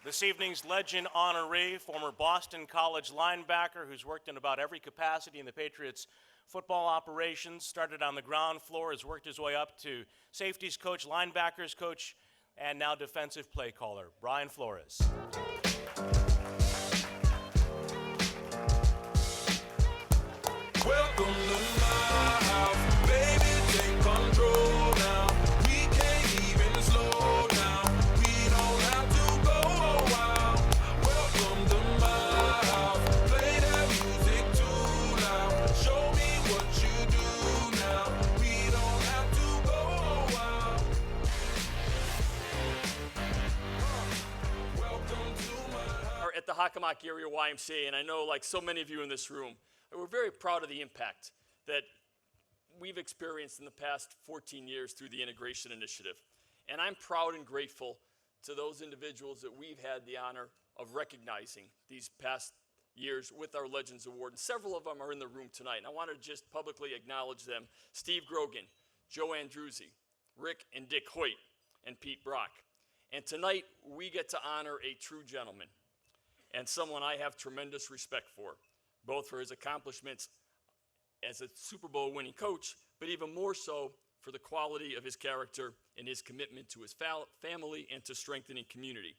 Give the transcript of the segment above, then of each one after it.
This evening's legend honoree, former Boston College linebacker who's worked in about every capacity in the Patriots football operations, started on the ground floor, has worked his way up to safeties coach, linebackers coach, and now defensive play caller, Brian Flores. Welcome to my house, baby, take control now. We can't even slow down. We don't have to go a while. Welcome to my house, play that music too loud. Show me what you do now. We don't have to go a while. Welcome to my house. At the Hockomock area YMCA, and I know, like so many of you in this room, we're very proud of the impact that we've experienced in the past 14 years through the Integration Initiative. And I'm proud and grateful to those individuals that we've had the honor of recognizing these past years with our Legends Award. And several of them are in the room tonight. And I want to just publicly acknowledge them: Steve Grogan, Joe Andruzzi, Rick and Dick Hoyt, and Pete Brock. And tonight we get to honor a true gentleman and someone I have tremendous respect for, both for his accomplishments as a Super Bowl winning coach, but even more so for the quality of his character and his commitment to his family and to strengthening community.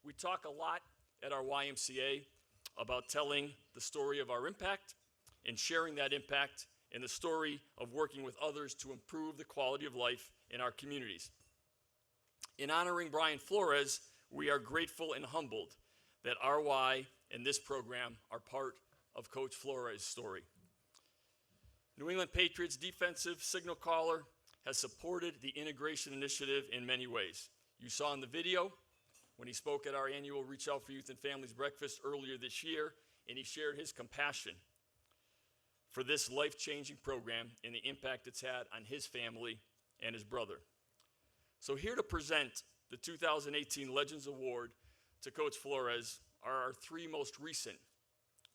We talk a lot at our YMCA about telling the story of our impact and sharing that impact and the story of working with others to improve the quality of life in our communities. In honoring Brian Flores, we are grateful and humbled that RY and this program are part of Coach Flores' story. New England Patriots defensive signal caller has supported the Integration Initiative in many ways. You saw in the video when he spoke at our annual Reach Out for Youth and Families breakfast earlier this year, and he shared his compassion for this life-changing program and the impact it's had on his family and his brother. So here to present the 2018 Legends Award to Coach Flores are our three most recent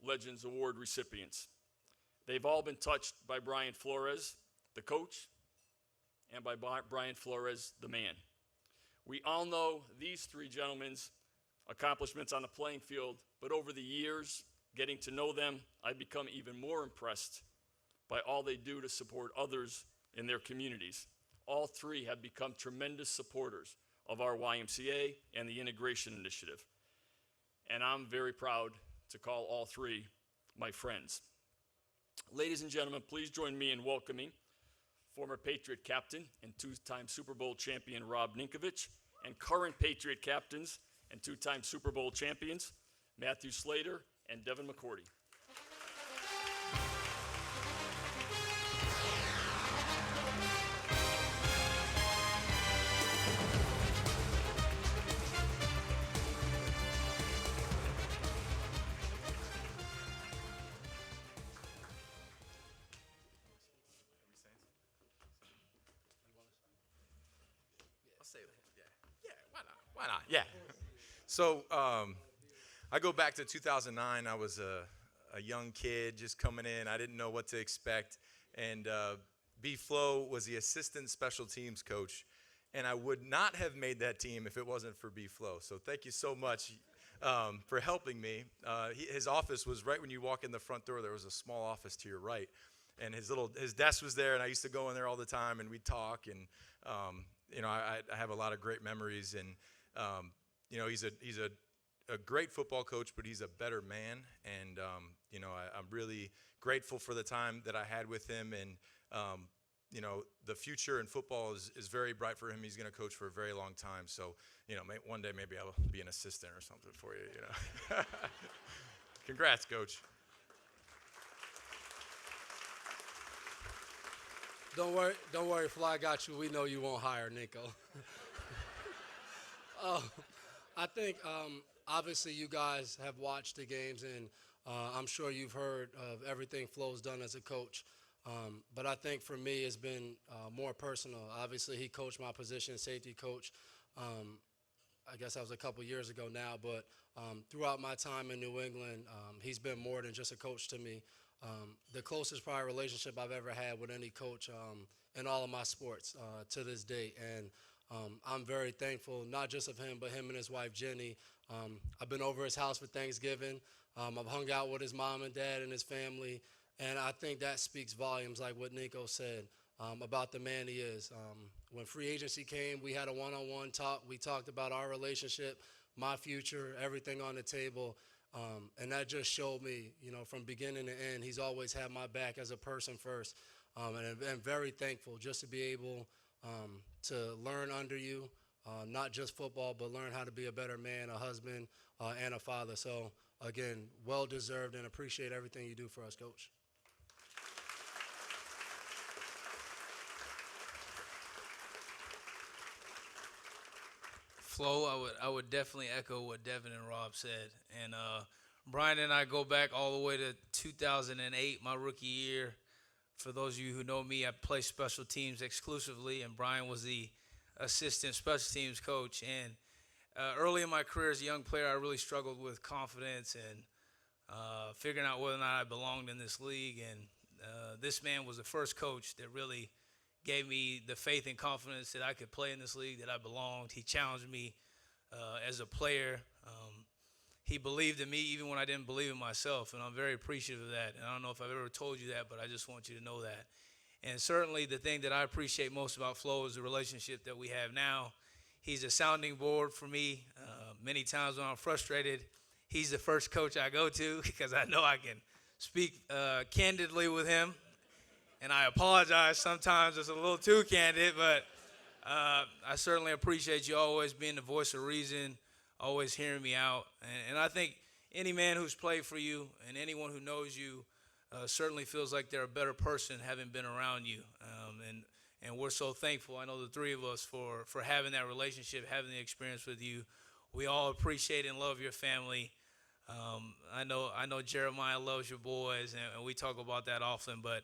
Legends Award recipients. They've all been touched by Brian Flores, the coach, and by Brian Flores, the man. We all know these three gentlemen's accomplishments on the playing field, but over the years, getting to know them, I've become even more impressed by all they do to support others in their communities. All three have become tremendous supporters of our YMCA and the Integration Initiative. And I'm very proud to call all three my friends. Ladies and gentlemen, please join me in welcoming former Patriot captain and two-time Super Bowl champion Rob Ninkovich, and current Patriot captains and two-time Super Bowl champions Matthew Slater and Devin McCourty. Why not? Yeah. So I go back to 2009. I was a young kid just coming in. I didn't know what to expect. And B. Flo was the assistant special teams coach. And I would not have made that team if it wasn't for B. Flo. So thank you so much for helping me. His office was right when you walk in the front door. There was a small office to your right. And his desk was there, and I used to go in there all the time, and we'd talk. And, I have a lot of great memories. And, he's a great football coach, but he's a better man. And, I'm really grateful for the time that I had with him. And, the future in football is very bright for him. He's going to coach for a very long time. So, one day maybe I'll be an assistant or something for you, Congrats, Coach. Don't worry, Fly got you. We know you won't hire Nico. I think obviously you guys have watched the games, and I'm sure you've heard of everything Flo's done as a coach. But I think for me it's been more personal. Obviously he coached my position, safety coach. I guess that was a couple years ago now, but throughout my time in New England, he's been more than just a coach to me. The closest prior relationship I've ever had with any coach in all of my sports to this date. And I'm very thankful, not just of him, but him and his wife, Jenny. I've been over his house for Thanksgiving. I've hung out with his mom and dad and his family, and I think that speaks volumes, like what Nico said, about the man he is. When free agency came, we had a one-on-one talk. We talked about our relationship, my future, everything on the table, and that just showed me, from beginning to end, he's always had my back as a person first, and I'm very thankful just to be able to learn under you, not just football, but learn how to be a better man, a husband, and a father. So, again, well-deserved, and appreciate everything you do for us, Coach. Flo, I would definitely echo what Devin and Rob said. And Brian and I go back all the way to 2008, my rookie year. For those of you who know me, I play special teams exclusively, and Brian was the assistant special teams coach. And early in my career as a young player, I really struggled with confidence and figuring out whether or not I belonged in this league. And this man was the first coach that really gave me the faith and confidence that I could play in this league, that I belonged. He challenged me as a player. He believed in me even when I didn't believe in myself, and I'm very appreciative of that. And I don't know if I've ever told you that, but I just want you to know that. And certainly the thing that I appreciate most about Flo is the relationship that we have now. He's a sounding board for me. Many times when I'm frustrated, he's the first coach I go to because I know I can speak candidly with him. And I apologize sometimes it's a little too candid, but I certainly appreciate you always being the voice of reason, always hearing me out. And I think any man who's played for you and anyone who knows you certainly feels like they're a better person having been around you. And we're so thankful, I know the three of us, for having that relationship, having the experience with you. We all appreciate and love your family. I know Jeremiah loves your boys, and we talk about that often, but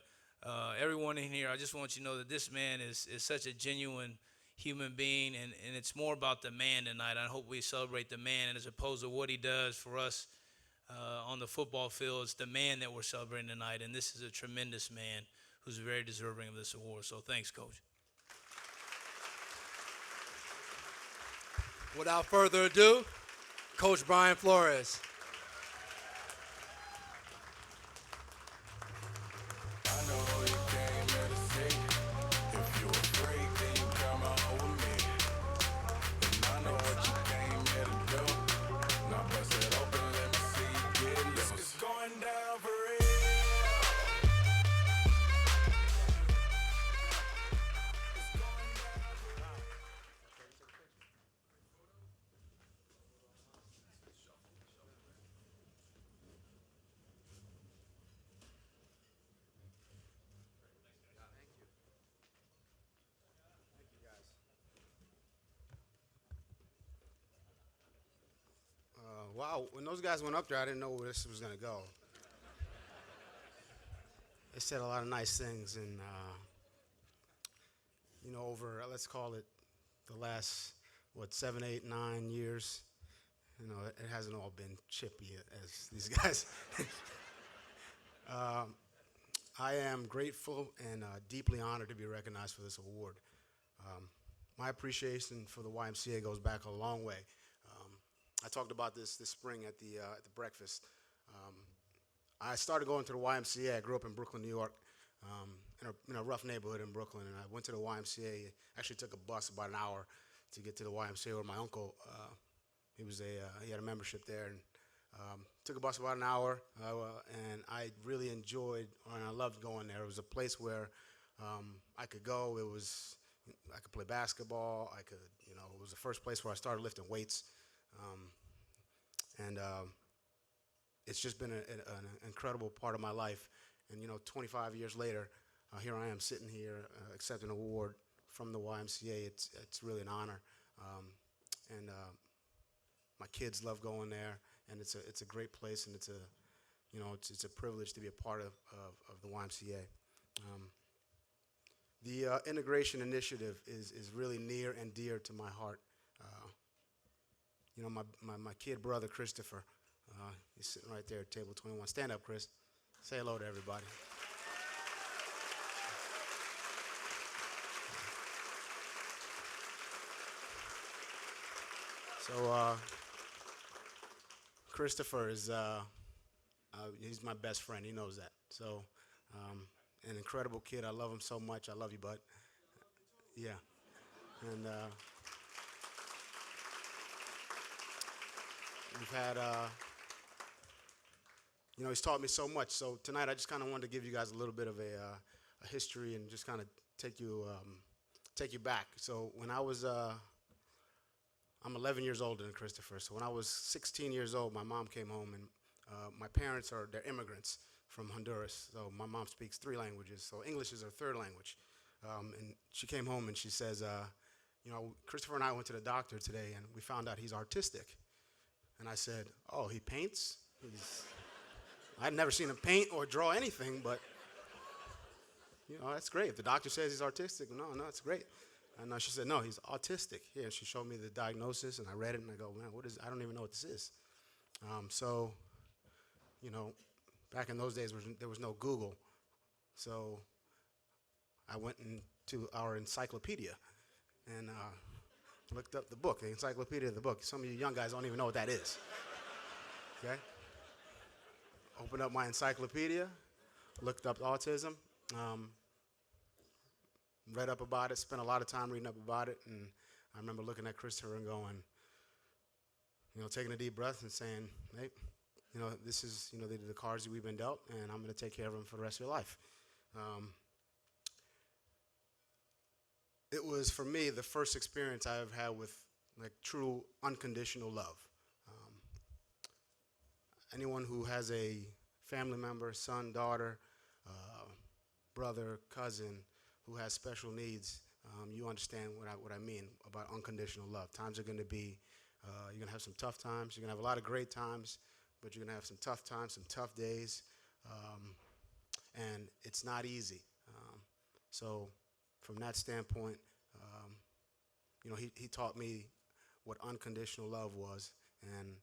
everyone in here, I just want you to know that this man is such a genuine human being, and it's more about the man tonight. I hope we celebrate the man, and as opposed to what he does for us on the football field, it's the man that we're celebrating tonight, and this is a tremendous man who's very deserving of this award. So thanks, Coach. Without further ado, Coach Brian Flores. I know you came here to see. If you're afraid, then you come out with me. And I know what you came here to do. Now bust it open, let me see you get loose. It's going down for real. Wow, when those guys went up there, I didn't know where this was going to go. They said a lot of nice things, and, over, let's call it the last, 7, 8, 9 years, it hasn't all been chippy as these guys. I am grateful and deeply honored to be recognized for this award. My appreciation for the YMCA goes back a long way. I talked about this spring at the breakfast. I started going to the YMCA. I grew up in Brooklyn, New York, in a rough neighborhood in Brooklyn, and I went to the YMCA. Actually took a bus about an hour to get to the YMCA where my uncle, he had a membership there, and took a bus about an hour, and I really enjoyed and I loved going there. It was a place where I could go. I could play basketball. It was the first place where I started lifting weights. It's just been an incredible part of my life. And, 25 years later, here I am sitting here accepting an award from the YMCA. It's really an honor. My kids love going there, and it's a great place, and it's a privilege to be a part of the YMCA. The integration initiative is really near and dear to my heart. My kid brother, Christopher, he's sitting right there at table 21. Stand up, Chris. Say hello to everybody. So Christopher is he's my best friend. He knows that. So an incredible kid. I love him so much. I love you, bud. Yeah. And we've had, he's taught me so much. So tonight I just kind of wanted to give you guys a little bit of a history and just kind of take you back. So when I was, I'm 11 years older than Christopher. So when I was 16 years old, my mom came home, and my parents they're immigrants from Honduras. So my mom speaks 3 languages. So English is her 3rd language. And she came home and she says, Christopher and I went to the doctor today and we found out he's artistic. And I said, oh, he paints? I'd never seen him paint or draw anything, but, that's great. If the doctor says he's artistic, no, it's great. And she said, no, he's autistic. Here, she showed me the diagnosis, and I read it, and I go, man, what is? I don't even know what this is. Back in those days, there was no Google. So I went into our encyclopedia and looked up the book, the encyclopedia of the book. Some of you young guys don't even know what that is. Okay? Opened up my encyclopedia, looked up autism, read up about it, spent a lot of time reading up about it, and I remember looking at Christopher and going, taking a deep breath and saying, hey, this is, the cards that we've been dealt, and I'm going to take care of them for the rest of your life. It was, for me, the first experience I've had with, true unconditional love. Anyone who has a family member, son, daughter, brother, cousin, who has special needs, you understand what I mean about unconditional love. Times are going to be, you're going to have some tough times. You're going to have a lot of great times, but you're going to have some tough times, some tough days, and it's not easy. So from that standpoint, he taught me what unconditional love was, and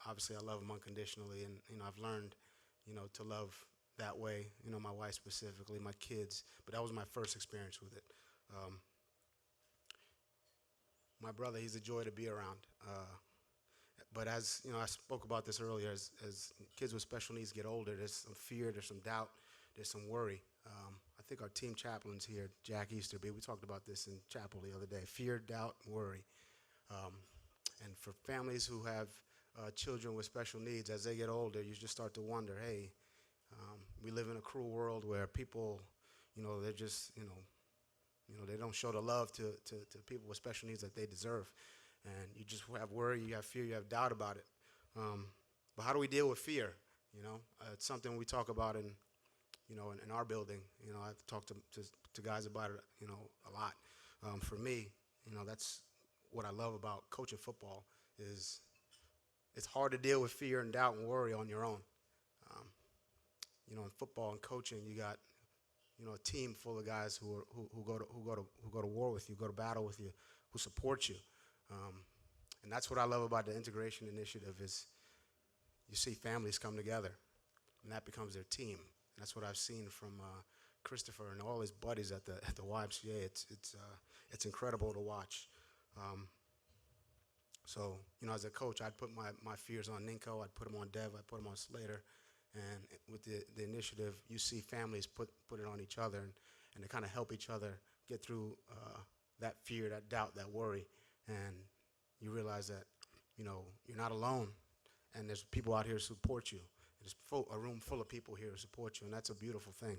obviously I love him unconditionally, and I've learned, to love that way. My wife specifically, my kids, but that was my first experience with it. My brother, he's a joy to be around. But as I spoke about this earlier, as kids with special needs get older, there's some fear, there's some doubt, there's some worry. I think our team chaplain's here, Jack Easterby, we talked about this in chapel the other day. Fear, doubt, worry. And for families who have children with special needs, as they get older, you just start to wonder, hey, we live in a cruel world where people, they're just, they don't show the love to people with special needs that they deserve. And you just have worry, you have fear, you have doubt about it. But how do we deal with fear? It's something we talk about in our building. I've talked to guys about it, a lot. For me, that's what I love about coaching football is it's hard to deal with fear and doubt and worry on your own. In football and coaching, you got, a team full of guys who go to war with you, go to battle with you, who support you. And that's what I love about the integration initiative is you see families come together, and that becomes their team. And that's what I've seen from Christopher and all his buddies at the YMCA. It's incredible to watch. So, as a coach, I'd put my fears on Ninko, I'd put them on Dev, I'd put them on Slater. And with the initiative, you see families put it on each other, and they kind of help each other get through that fear, that doubt, that worry. And you realize that, you're not alone, and there's people out here who support you. There's a room full of people here who support you, and that's a beautiful thing.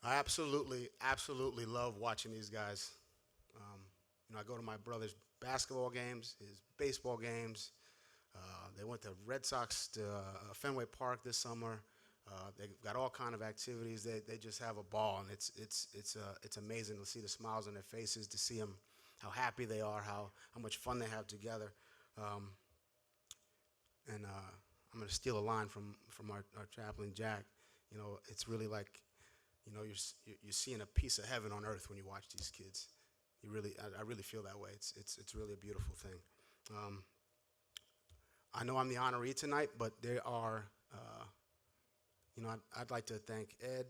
I absolutely love watching these guys. I go to my brother's basketball games, his baseball games. They went to Red Sox to Fenway Park this summer. They've got all kind of activities. They just have a ball, and it's amazing to see the smiles on their faces, to see them, how happy they are, how much fun they have together. And I'm going to steal a line from our chaplain, Jack. It's really like, you're seeing a piece of heaven on earth when you watch these kids. I really feel that way. It's really a beautiful thing. I know I'm the honoree tonight, but there are, I'd like to thank Ed,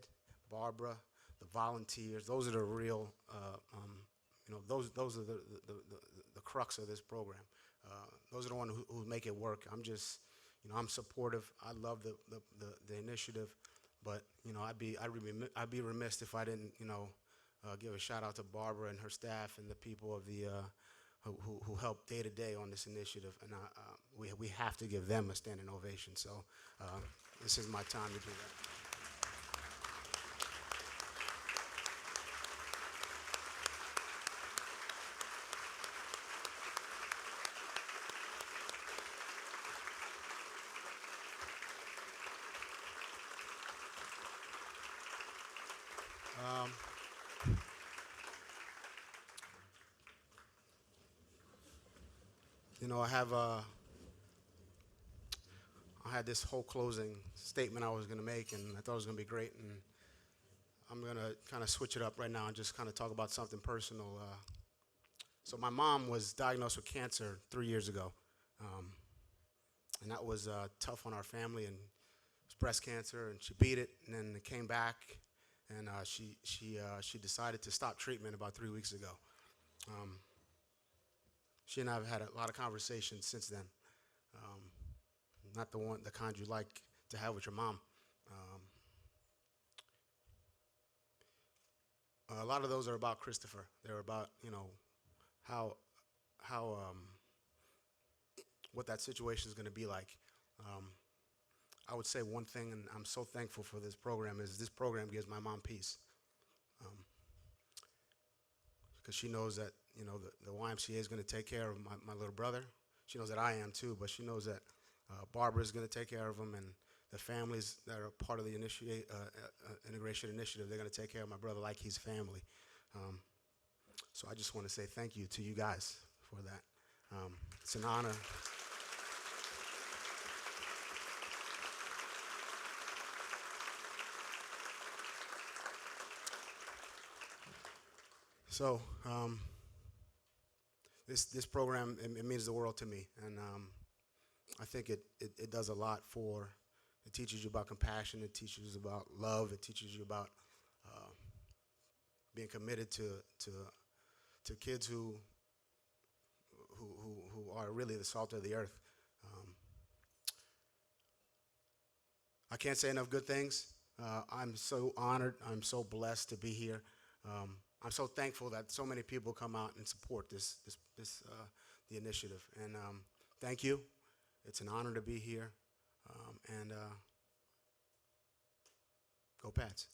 Barbara, the volunteers. Those are the real those are the crux of this program. Those are the ones who make it work. I'm just, I'm supportive. I love the initiative, but I'd be remiss if I didn't give a shout out to Barbara and her staff and the people of the who help day to day on this initiative, and we have to give them a standing ovation. So this is my time to do that. I had this whole closing statement I was going to make, and I thought it was going to be great, and I'm going to kind of switch it up right now and just kind of talk about something personal. So my mom was diagnosed with cancer 3 years ago, and that was tough on our family, and it was breast cancer, and she beat it, and then it came back, and she decided to stop treatment about 3 weeks ago. She and I have had a lot of conversations since then. Not the kind you like to have with your mom. A lot of those are about Christopher. They're about how what that situation is going to be like. I would say one thing, and I'm so thankful for this program, is this program gives my mom peace. Because she knows that the YMCA is going to take care of my little brother. She knows that I am too, but she knows that Barbara is going to take care of him, and the families that are part of the integration initiative, they're going to take care of my brother like he's family. So I just want to say thank you to you guys for that. It's an honor. So this program, it means the world to me, and I think it does a lot for. It teaches you about compassion. It teaches you about love. It teaches you about being committed to kids who are really the salt of the earth. I can't say enough good things. I'm so honored. I'm so blessed to be here. I'm so thankful that so many people come out and support the initiative. And thank you. It's an honor to be here. And go Pats.